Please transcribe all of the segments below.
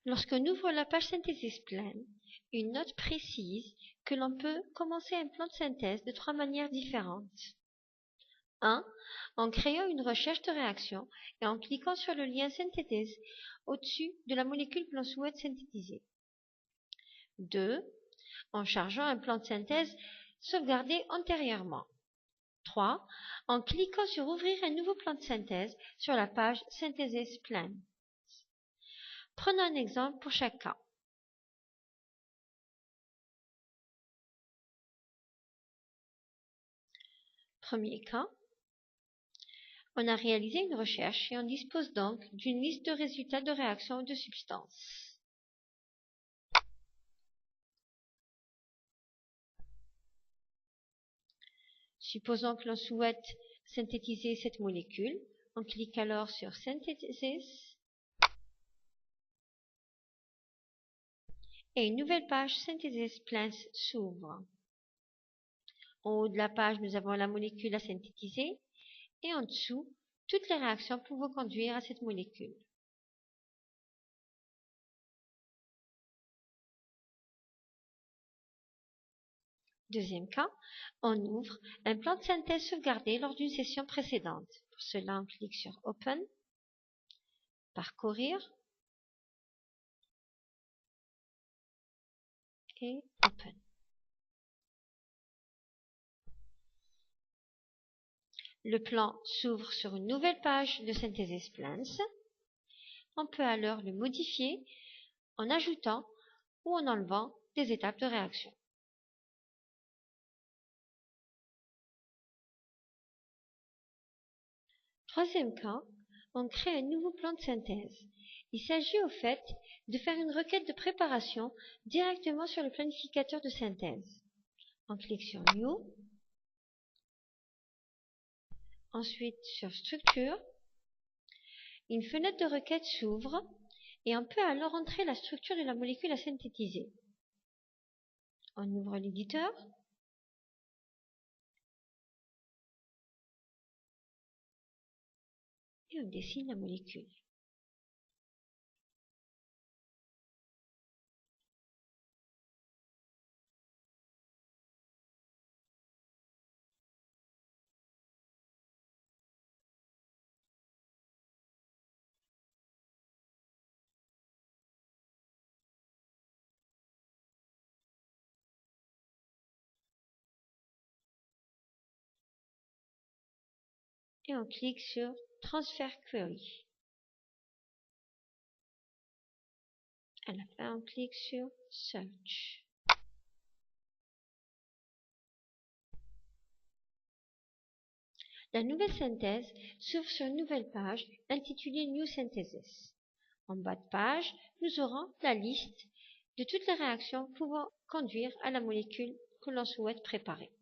Lorsqu'on ouvre la page Synthesis Plan, une note précise que l'on peut commencer un plan de synthèse de 3 manières différentes. 1. En créant une recherche de réaction et en cliquant sur le lien Synthèse au-dessus de la molécule que l'on souhaite synthétiser. 2. En chargeant un plan de synthèse sauvegardé antérieurement. 3. En cliquant sur Ouvrir un nouveau plan de synthèse sur la page Synthesis Plan. Prenons un exemple pour chaque cas. Premier cas. On a réalisé une recherche et on dispose donc d'une liste de résultats de réactions de substances. Supposons que l'on souhaite synthétiser cette molécule. On clique alors sur Synthesis et une nouvelle page Synthesis Plans s'ouvre. En haut de la page, nous avons la molécule à synthétiser et en dessous, toutes les réactions pouvant conduire à cette molécule. Deuxième cas, on ouvre un plan de synthèse sauvegardé lors d'une session précédente. Pour cela, on clique sur Open, Parcourir et Open. Le plan s'ouvre sur une nouvelle page de Synthesis Plans. On peut alors le modifier en ajoutant ou en enlevant des étapes de réaction. Troisième cas, on crée un nouveau plan de synthèse. Il s'agit au fait de faire une requête de préparation directement sur le planificateur de synthèse. On clique sur New, ensuite sur Structure. Une fenêtre de requête s'ouvre et on peut alors entrer la structure de la molécule à synthétiser. On ouvre l'éditeur. Et on dessine la molécule. Et on clique sur Transfer Query. À la fin, on clique sur Search. La nouvelle synthèse s'ouvre sur une nouvelle page intitulée New Synthesis. En bas de page, nous aurons la liste de toutes les réactions pouvant conduire à la molécule que l'on souhaite préparer.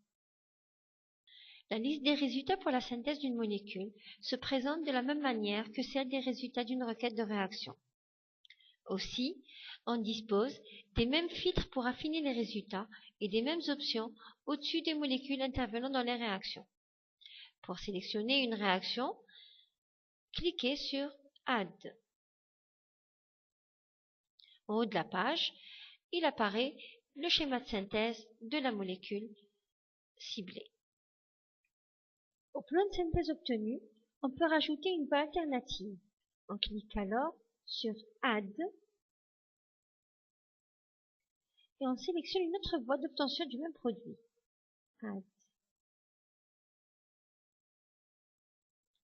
La liste des résultats pour la synthèse d'une molécule se présente de la même manière que celle des résultats d'une requête de réaction. Aussi, on dispose des mêmes filtres pour affiner les résultats et des mêmes options au-dessus des molécules intervenant dans les réactions. Pour sélectionner une réaction, cliquez sur Add. En haut de la page, il apparaît le schéma de synthèse de la molécule ciblée. Au plan de synthèse obtenu, on peut rajouter une voie alternative. On clique alors sur Add et on sélectionne une autre voie d'obtention du même produit. Add.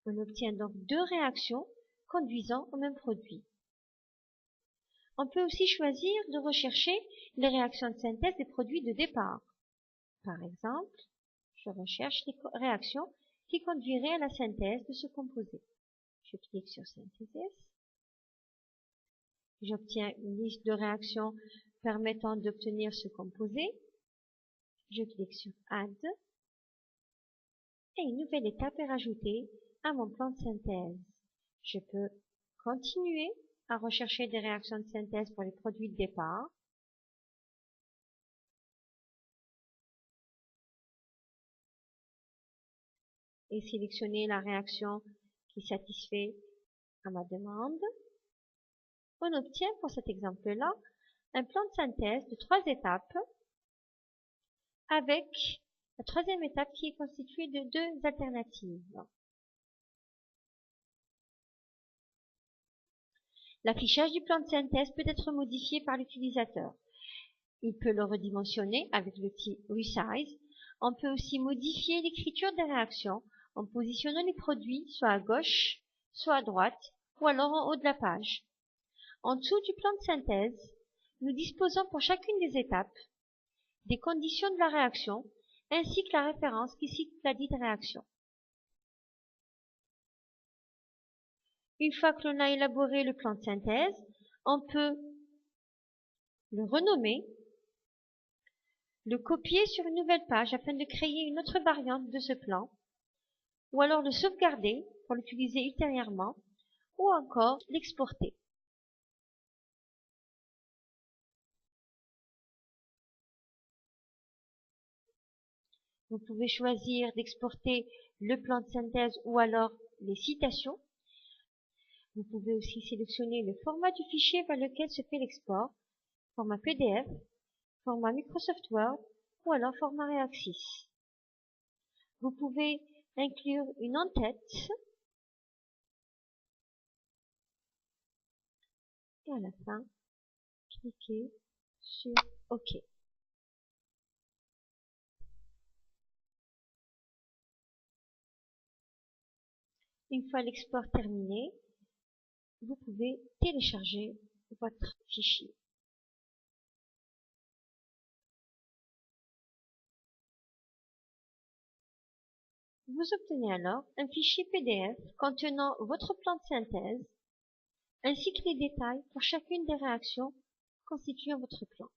On obtient donc deux réactions conduisant au même produit. On peut aussi choisir de rechercher les réactions de synthèse des produits de départ. Par exemple, je recherche les réactions qui conduiraient à la synthèse de ce composé. Je clique sur Synthesis. J'obtiens une liste de réactions permettant d'obtenir ce composé. Je clique sur Add. Et une nouvelle étape est rajoutée à mon plan de synthèse. Je peux continuer à rechercher des réactions de synthèse pour les produits de départ. Et sélectionner la réaction qui satisfait à ma demande. on obtient pour cet exemple-là un plan de synthèse de 3 étapes avec la troisième étape qui est constituée de 2 alternatives. L'affichage du plan de synthèse peut être modifié par l'utilisateur. Il peut le redimensionner avec l'outil Resize. On peut aussi modifier l'écriture des réactions en positionnant les produits soit à gauche, soit à droite, ou alors en haut de la page. En dessous du plan de synthèse, nous disposons pour chacune des étapes des conditions de la réaction ainsi que la référence qui cite la dite réaction. Une fois que l'on a élaboré le plan de synthèse, on peut le renommer, le copier sur une nouvelle page afin de créer une autre variante de ce plan, ou alors le sauvegarder pour l'utiliser ultérieurement, ou encore l'exporter. Vous pouvez choisir d'exporter le plan de synthèse ou alors les citations. Vous pouvez aussi sélectionner le format du fichier vers lequel se fait l'export, format PDF, format Microsoft Word ou alors format Reaxys. Vous pouvez inclure une en-tête et à la fin, cliquez sur OK. Une fois l'export terminé, vous pouvez télécharger votre fichier. Vous obtenez alors un fichier PDF contenant votre plan de synthèse ainsi que les détails pour chacune des réactions constituant votre plan.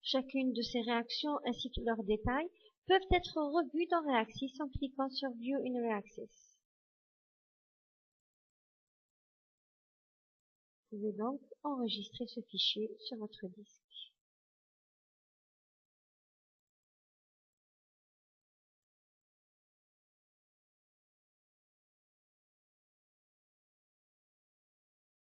Chacune de ces réactions ainsi que leurs détails peuvent être revus dans Reaxys en cliquant sur View in Reaxys. Vous pouvez donc enregistrer ce fichier sur votre disque.